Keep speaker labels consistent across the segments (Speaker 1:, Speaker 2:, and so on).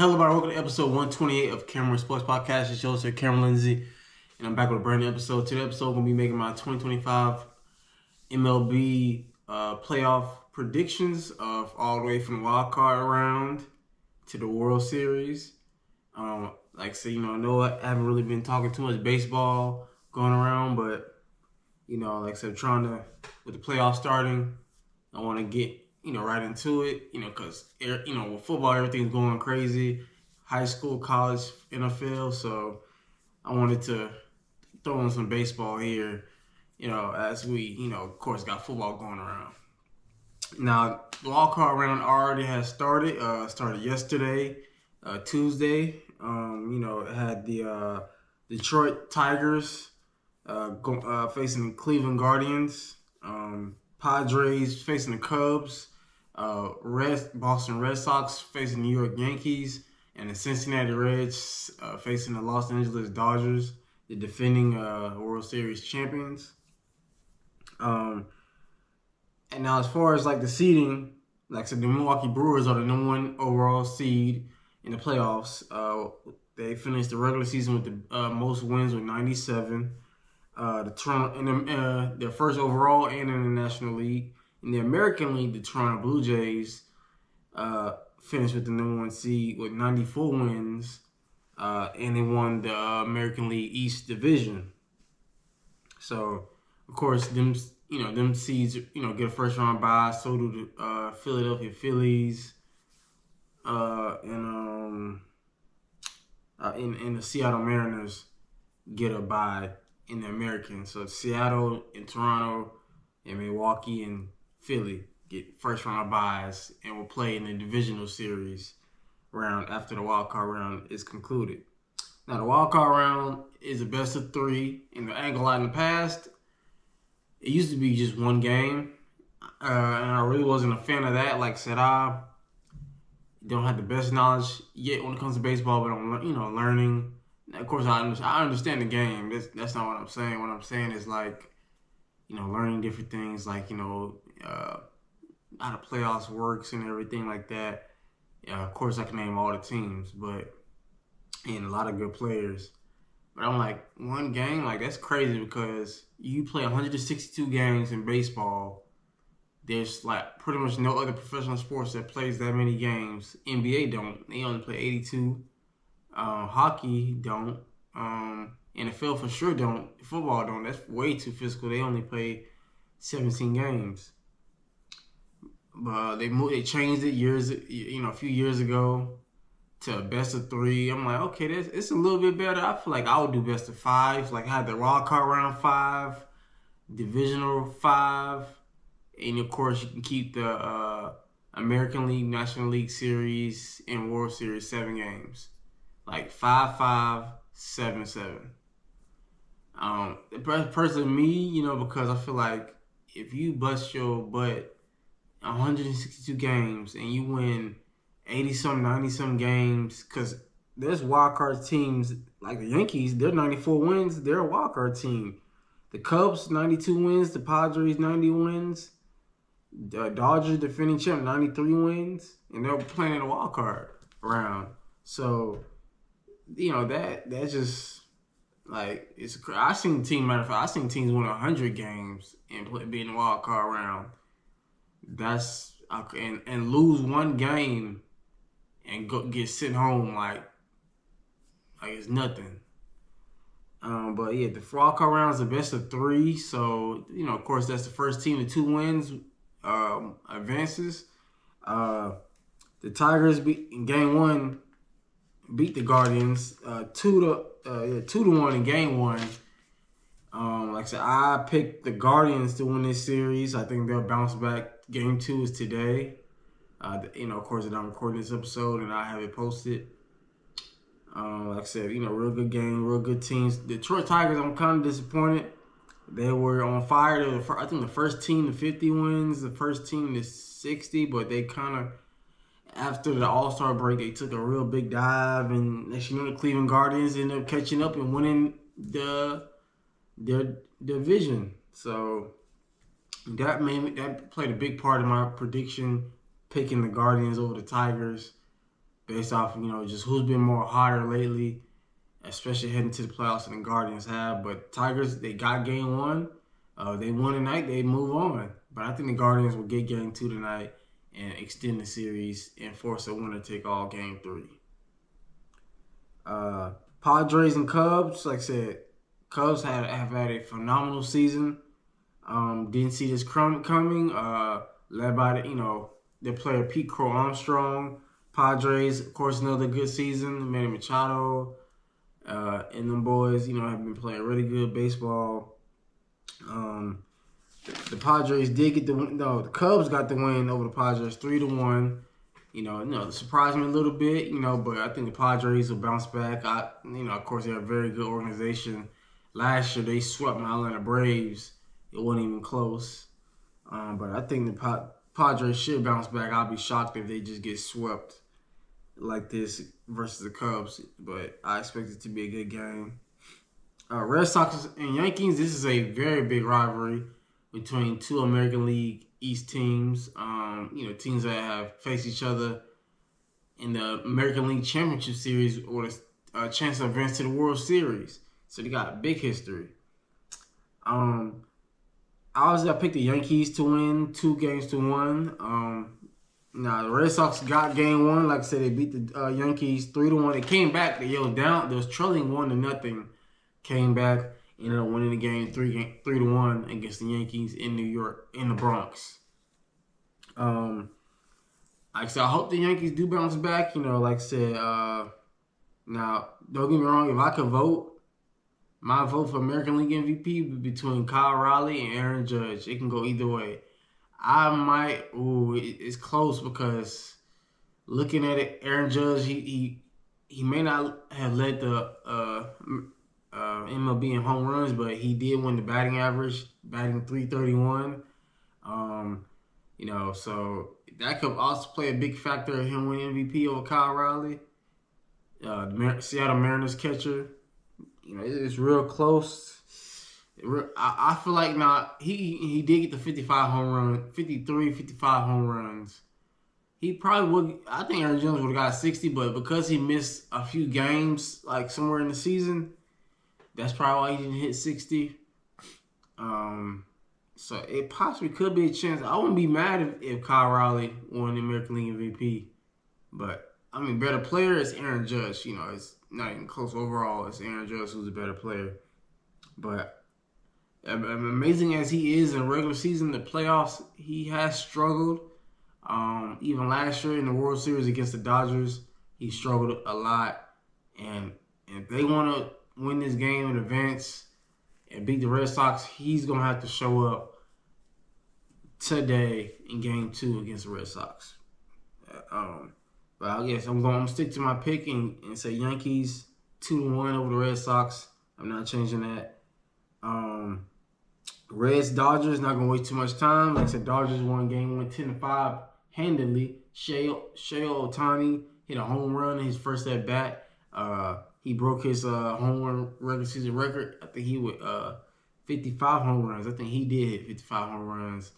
Speaker 1: Hello, everybody. Welcome to episode 128 of Cameron Sports Podcast. It's your host, Cameron Lindsay, and I'm back with a brand new episode. Today's episode, I'm going to be making my 2025 MLB playoff predictions of all the way from the wild card round to the World Series. Like I said, I know I haven't really been talking too much baseball going around, but, like I said, with the playoffs starting, I want to get right into it, because, with football, everything's going crazy. High school, college, NFL. So I wanted to throw in some baseball here, as we, of course, got football going around. Now, the wild card round already has started. Started yesterday, Tuesday. It had the Detroit Tigers facing the Cleveland Guardians. Padres facing the Cubs, Boston Red Sox facing New York Yankees, and the Cincinnati Reds facing the Los Angeles Dodgers, the defending World Series champions. And now as far as the seeding, like I said, the Milwaukee Brewers are the -- 1 overall seed in the playoffs. They finished the regular season with the most wins with 97. The Toronto their first overall and in the National League. In the American League, the Toronto Blue Jays finished with the #1 seed with 94 wins, and they won the American League East Division. So, of course, them seeds get a first round bye. So do the Philadelphia Phillies, and the Seattle Mariners get a bye in the American. So Seattle and Toronto and Milwaukee and Philly get first round byes and will play in the Divisional Series round after the wild card round is concluded. Now the wild card round is a best of 3. In the angle in the past, it used to be just one game, and I really wasn't a fan of that. Like I said, I don't have the best knowledge yet when it comes to baseball, but I'm learning. Of course, I understand the game. That's not what I'm saying. What I'm saying is learning different things, how the playoffs works and everything like that. Yeah, of course, I can name all the teams, and a lot of good players. But I'm like, one game, that's crazy because you play 162 games in baseball. There's pretty much no other professional sports that plays that many games. NBA don't. They only play 82. Hockey don't. NFL for sure don't. Football don't. That's way too physical. They only play 17 games. But they changed it a few years ago to a best of 3. I'm like, okay, it's a little bit better. I feel like I would do best of 5. Like I had the wild card round 5, divisional 5, and of course you can keep the American League, National League Series, and World Series 7 games. 5-5, 7-7. Personally, me, because I feel like if you bust your butt 162 games and you win 80-some, 90-some games, because there's wild card teams like the Yankees, they're 94 wins, they're a wild card team. The Cubs, 92 wins, the Padres, 90 wins, the Dodgers, defending champ, 93 wins, and they're playing in a wild card round. So, that's just it's. I seen teams win 100 games and be in the wild card round. That's and lose one game and get sent home like it's nothing. But yeah, the wild card round is the best of 3. So of course, that's the first team to 2 wins advances. The Tigers in game 1 beat the Guardians 2-1 in game 1. Like I said, I picked the Guardians to win this series. I think they'll bounce back. Game 2 is today. Of course, that I'm recording this episode and I have it posted. Like I said, real good game, real good teams. Detroit Tigers, I'm kind of disappointed. They were on fire. They were, I think, the first team to 50 wins, the first team to 60, but they kind of, after the All-Star break, they took a real big dive, and as you know, the Cleveland Guardians ended up catching up and winning their division. So that played a big part in my prediction, picking the Guardians over the Tigers. based off, just who's been more hotter lately, especially heading to the playoffs than the Guardians have. But Tigers, they got game 1. They won tonight. They move on. But I think the Guardians will get game 2 tonight and extend the series and force a winner-take-all game 3. Padres and Cubs, like I said, Cubs have had a phenomenal season. Didn't see this coming. Led by their player Pete Crow Armstrong. Padres, of course, another good season. Manny Machado and them boys, have been playing really good baseball. The Padres did get the win. No, the Cubs got the win over the Padres 3-1. It surprised me a little bit, but I think the Padres will bounce back. Of course, they're a very good organization. Last year, they swept my Atlanta Braves. It wasn't even close. But I think the Padres should bounce back. I'll be shocked if they just get swept like this versus the Cubs. But I expect it to be a good game. Red Sox and Yankees, this is a very big rivalry between two American League East teams. Teams that have faced each other in the American League Championship Series or a chance to advance to the World Series. So they got big history. Obviously, I picked the Yankees to win 2-1. Now, the Red Sox got game 1. Like I said, they beat the Yankees 3-1. They came back. They yelled down. They was trailing 1-0. Came back. Ended up winning the game 3-1 against the Yankees in New York, in the Bronx. Like I said, I hope the Yankees do bounce back. Like I said, now, don't get me wrong. If I could vote, my vote for American League MVP would be between Kyle Riley and Aaron Judge. It can go either way. It's close because looking at it, Aaron Judge, he may not have led the MLB in home runs, but he did win the batting average, batting .331. So that could also play a big factor in him winning MVP over Kyle Riley. The Seattle Mariners catcher, it's real close. I feel like now he did get the 55 home runs. He probably would. I think Aaron Jones would have got 60, but because he missed a few games, like somewhere in the season, that's probably why he didn't hit 60. So it possibly could be a chance. I wouldn't be mad if Kyle Riley won the American League MVP. But, better player is Aaron Judge. It's not even close overall. It's Aaron Judge who's a better player. But amazing as he is in regular season, the playoffs, he has struggled. Even last year in the World Series against the Dodgers, he struggled a lot. And if they want to win this game in advance and beat the Red Sox, he's going to have to show up today in Game 2 against the Red Sox. But I guess I'm going to stick to my pick and say Yankees 2-1 over the Red Sox. I'm not changing that. Reds Dodgers, not going to waste too much time. Like I said, Dodgers won Game 1 10-5 handedly. Shohei Ohtani hit a home run in his first at bat. He broke his home run regular season record. I think he would 55 home runs. I think he did hit 55 home runs.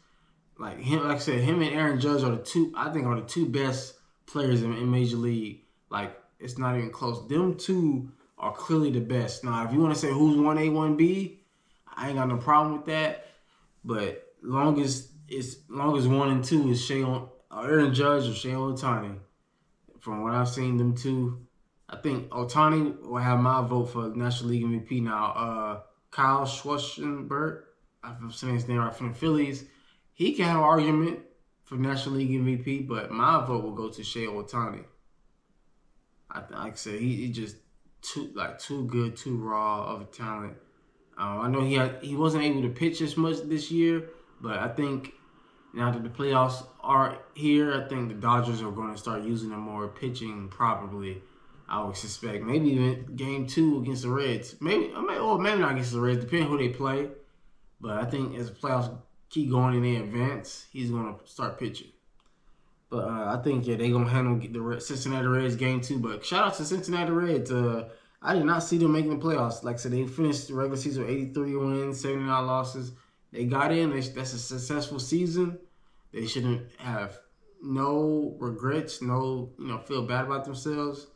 Speaker 1: Like I said, him and Aaron Judge are the two best players in Major League. Like, it's not even close. Them two are clearly the best. Now, if you want to say who's 1A, 1B, I ain't got no problem with that. But long as 1 and 2 is Aaron Judge or Shohei Ohtani. From what I've seen, them two, I think Ohtani will have my vote for National League MVP now. Kyle Schwarzenberg, if I'm saying his name right, from the Phillies, he can have an argument for National League MVP, but my vote will go to Shohei Ohtani. Like I said, he just too good, too raw of a talent. I know he wasn't able to pitch as much this year, but I think now that the playoffs are here, I think the Dodgers are going to start using him more pitching probably. I would suspect maybe even Game 2 against the Reds. Maybe not against the Reds, depending who they play. But I think as the playoffs keep going and they advance, he's going to start pitching. But I think, they're going to handle the Cincinnati Reds Game 2. But shout out to Cincinnati Reds. I did not see them making the playoffs. Like I said, they finished the regular season with 83 wins, 79 losses. They got in. That's a successful season. They shouldn't have no regrets, no, feel bad about themselves.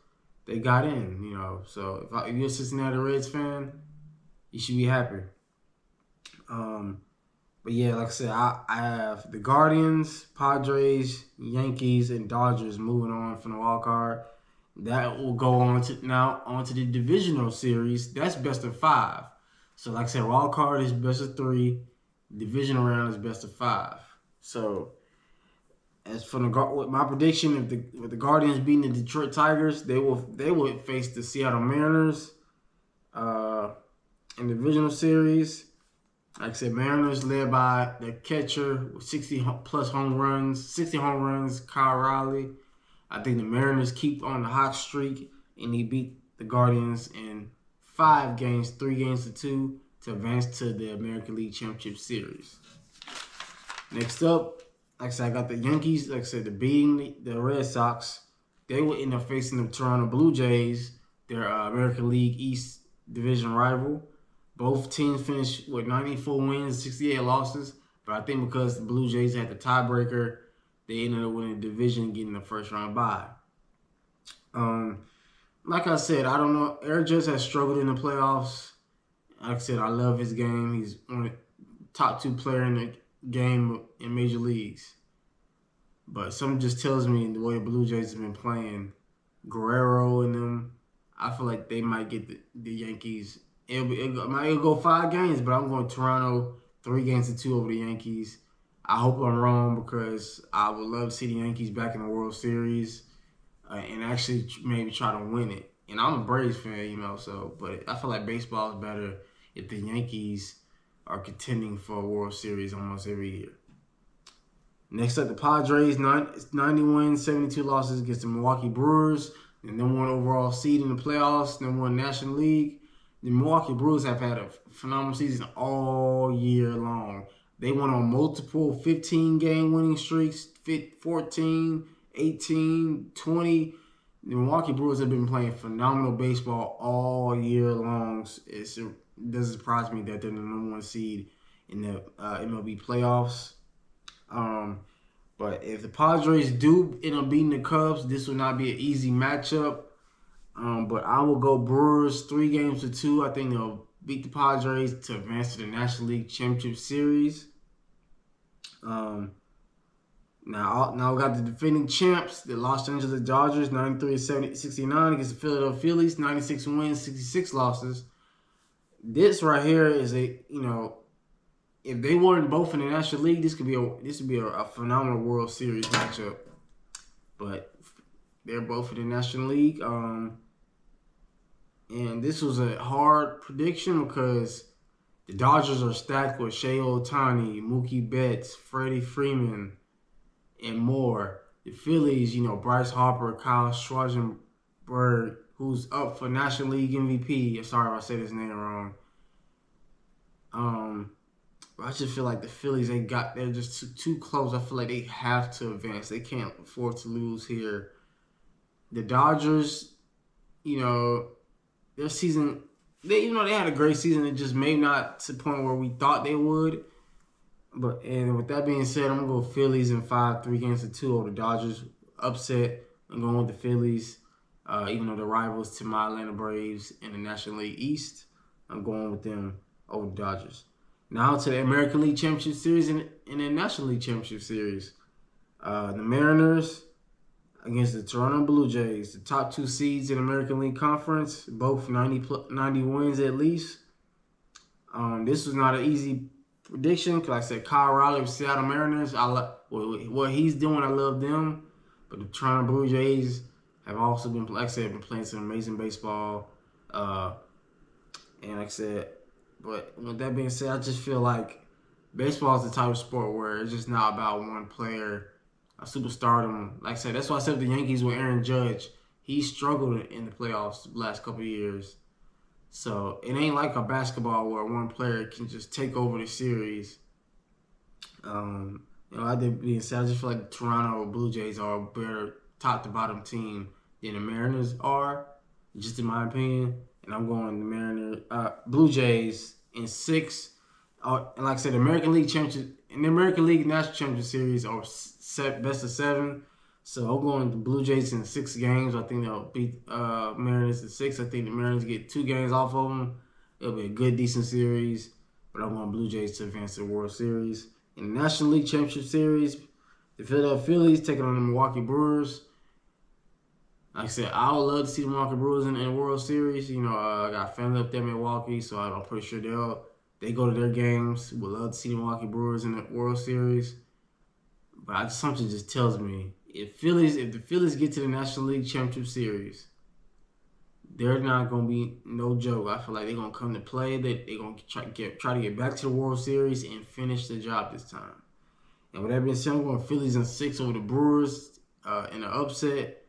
Speaker 1: They got in, So if you're a Cincinnati Reds fan, you should be happy. But yeah, like I said, I have the Guardians, Padres, Yankees, and Dodgers moving on from the wild card. That will go on to the Divisional Series. That's best of 5. So like I said, wild card is best of 3. Divisional round is best of 5. So as for my prediction, if the Guardians beating the Detroit Tigers, they would face the Seattle Mariners in the Divisional Series. Like I said, Mariners led by the catcher with 60 home runs, Kyle Riley. I think the Mariners keep on the hot streak, and he beat the Guardians in 5 games, 3 games to 2, to advance to the American League Championship Series. Next up, like I said, I got the Yankees. Like I said, beating the Red Sox. They will end up facing the Toronto Blue Jays, their American League East division rival. Both teams finished with 94 wins, 68 losses. But I think because the Blue Jays had the tiebreaker, they ended up winning the division, getting the first round bye. Like I said, I don't know. Aaron Judge has struggled in the playoffs. Like I said, I love his game. He's one of the top 2 player in the game in major leagues. But something just tells me the way the Blue Jays have been playing, Guerrero and them, I feel like they might get the Yankees. It'll go 5 games, but I'm going Toronto 3 games to 2 over the Yankees. I hope I'm wrong because I would love to see the Yankees back in the World Series and actually maybe try to win it. And I'm a Braves fan, but I feel like baseball is better if the Yankees are contending for a World Series almost every year. Next up, the Padres, 90 wins, 72 losses against the Milwaukee Brewers, the number 1 overall seed in the playoffs, number 1 National League. The Milwaukee Brewers have had a phenomenal season all year long. They went on multiple 15-game winning streaks, 14, 18, 20. The Milwaukee Brewers have been playing phenomenal baseball all year long. It doesn't surprise me that they're the number 1 seed in the MLB playoffs. But if the Padres do end up beating the Cubs, this will not be an easy matchup. But I will go Brewers 3 games to 2. I think they'll beat the Padres to advance to the National League Championship Series. Now we got the defending champs, the Los Angeles Dodgers, 93-69 against the Philadelphia Phillies, 96 wins, 66 losses. This right here is if they weren't both in the National League, this would be a phenomenal World Series matchup. But they're both in the National League. And this was a hard prediction because the Dodgers are stacked with Shohei Ohtani, Mookie Betts, Freddie Freeman, and more. The Phillies, Bryce Harper, Kyle Schwarzenberg, who's up for National League MVP. Sorry if I said his name wrong. I just feel like the Phillies, they're just too close. I feel like they have to advance. They can't afford to lose here. The Dodgers, their season, they had a great season. It just may not to the point where we thought they would. And with that being said, I'm going to go Phillies in 5, 3 games to 2 over the Dodgers. Upset. I'm going with the Phillies. Even though they're rivals to my Atlanta Braves in the National League East, I'm going with them over the Dodgers. Now to the American League Championship Series and the National League Championship Series. The Mariners against the Toronto Blue Jays, the top 2 seeds in the American League Conference, both 90 wins at least. This was not an easy prediction because, like I said, Kyle Riley of Seattle Mariners, what he's doing, I love them. But the Toronto Blue Jays have also been, like I said, been playing some amazing baseball. And like I said, but with that being said, I just feel like baseball is the type of sport where it's just not about one player, a superstardom. Like I said, that's why I said the Yankees with Aaron Judge. He struggled in the playoffs the last couple of years. So it ain't like a basketball where one player can just take over the series. That being said, I just feel like the Toronto Blue Jays are a better top to bottom team than the Mariners are, just in my opinion. And I'm going the Blue Jays in 6. And like I said, the American League Championship in the American League National Championship Series are best of 7. So I'm going to the Blue Jays in 6 games. I think they'll beat Mariners in 6. I think the Mariners get 2 games off of them. It'll be a good, decent series. But I'm going Blue Jays to advance to the World Series. In the National League Championship Series, the Philadelphia Phillies taking on the Milwaukee Brewers. Like I said, I would love to see the Milwaukee Brewers in the World Series. I got family up there in Milwaukee, so I'm pretty sure they go to their games. Would love to see the Milwaukee Brewers in the World Series. But something just tells me if the Phillies get to the National League Championship Series, they're not gonna be no joke. I feel like they're gonna come to play. They're gonna try to get back to the World Series and finish the job this time. And with that being said, I'm going Phillies in 6 over the Brewers in an upset.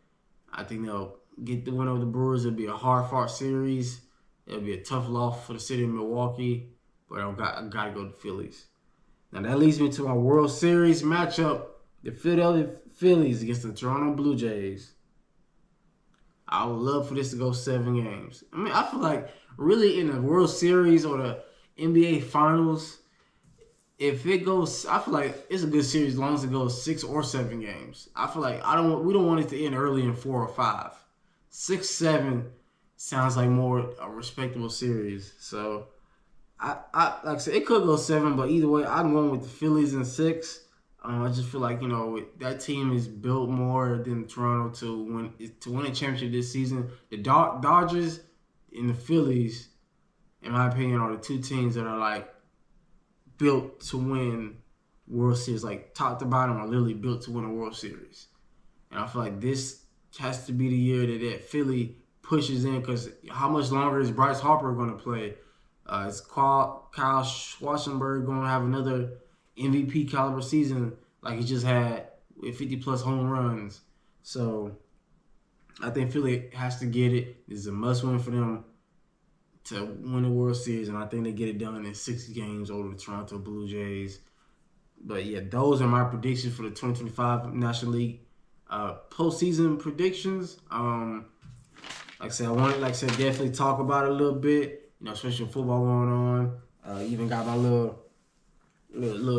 Speaker 1: I think they'll get the win over the Brewers. It'll be a hard-fought series. It'll be a tough loss for the city of Milwaukee. But I gotta go to the Phillies. Now that leads me to my World Series matchup: the Philadelphia Phillies against the Toronto Blue Jays. I would love for this to go 7 games. I mean, I feel like really in the World Series or the NBA Finals, if it goes, I feel like it's a good series as long as it goes 6 or 7 games. I feel like we don't want it to end early in 4 or 5. 6, 7 sounds like more a respectable series. So I like I said, it could go 7, but either way, I'm going with the Phillies in 6. I just feel like that team is built more than Toronto to win a championship this season. The Dodgers and the Phillies, in my opinion, are the 2 teams that are like built to win World Series. Like top to bottom, are literally built to win a World Series. And I feel like this has to be the year that Philly pushes in, because how much longer is Bryce Harper going to play? Is Kyle Schwarzenberg going to have another MVP caliber season like he just had with 50-plus home runs? So I think Philly has to get it. This is a must-win for them to win the World Series, and I think they get it done in 6 games over the Toronto Blue Jays. But yeah, those are my predictions for the 2025 National League postseason predictions. Like I said, definitely talk about it a little bit. Especially with football going on. Even got my little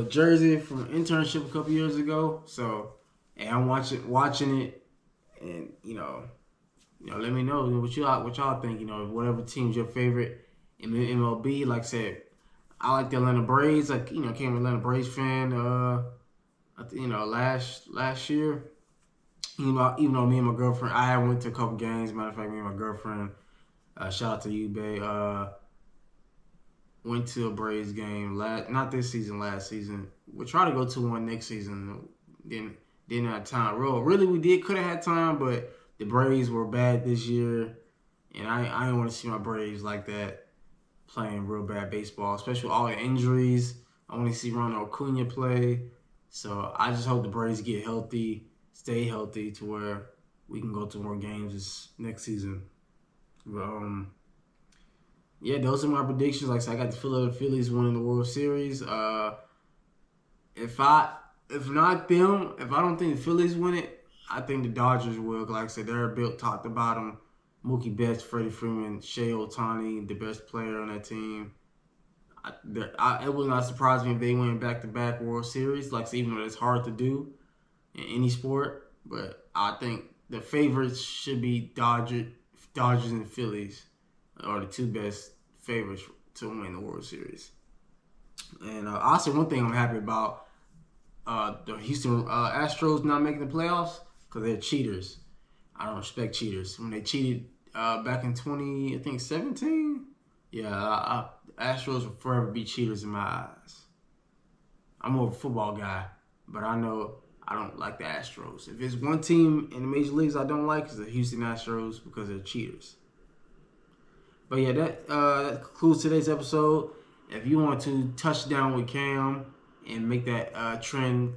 Speaker 1: jersey from an internship a couple years ago. So, I'm watching it, and let me know what y'all think. Whatever team's your favorite in the MLB. Like I said, I like the Atlanta Braves. Became an Atlanta Braves fan. Last year. Even though me and my girlfriend, I went to a couple games. Matter of fact, me and my girlfriend, shout out to you, babe. Went to a Braves game not this season, last season. We'll try to go to one next season. Didn't have time. Really, we could have had time, but the Braves were bad this year, and I didn't want to see my Braves like that playing real bad baseball, especially with all the injuries. I want to see Ronald Acuna play. So I just hope the Braves get healthy, stay healthy, to where we can go to more games this next season. But, yeah, those are my predictions. Like I said, I got the Philadelphia Phillies winning the World Series. If I don't think the Phillies win it, I think the Dodgers will. Like I said, they're built top to bottom. Mookie Betts, Freddie Freeman, Shohei Ohtani, the best player on that team. It would not surprise me if they win back-to-back World Series. Like I said, even though it's hard to do in any sport, but I think the favorites should be Dodgers and Phillies are the 2 best favorites to win the World Series. And also, one thing I'm happy about, the Houston Astros not making the playoffs, because they're cheaters. I don't respect cheaters. When they cheated back in 2017, yeah, Astros will forever be cheaters in my eyes. I'm more of a football guy, but I know I don't like the Astros. If there's one team in the major leagues I don't like, it's the Houston Astros, because they're cheaters. But yeah, that concludes today's episode. If you want to touch down with Cam and make that trend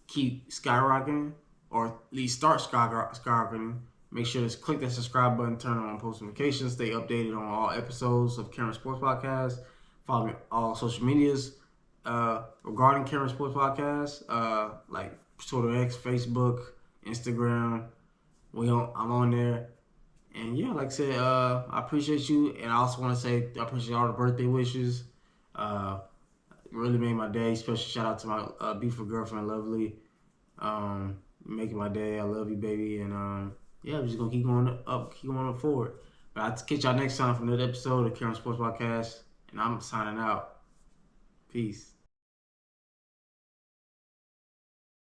Speaker 1: keep skyrocketing, or at least start skyrocketing, make sure to click that subscribe button, turn on post notifications, stay updated on all episodes of Cameron Sports Podcast. Follow me on all social medias regarding Cameron Sports Podcast, like Twitter, X, Facebook, Instagram. I'm on there. And yeah, like I said, I appreciate you, and I also want to say I appreciate all the birthday wishes. Really made my day. Special shout out to my beautiful girlfriend, Lovely. Making my day. I love you, baby. And yeah, we're just gonna keep going up, forward. But I'll catch y'all next time for another episode of Cameron Sports Podcast. And I'm signing out. Peace.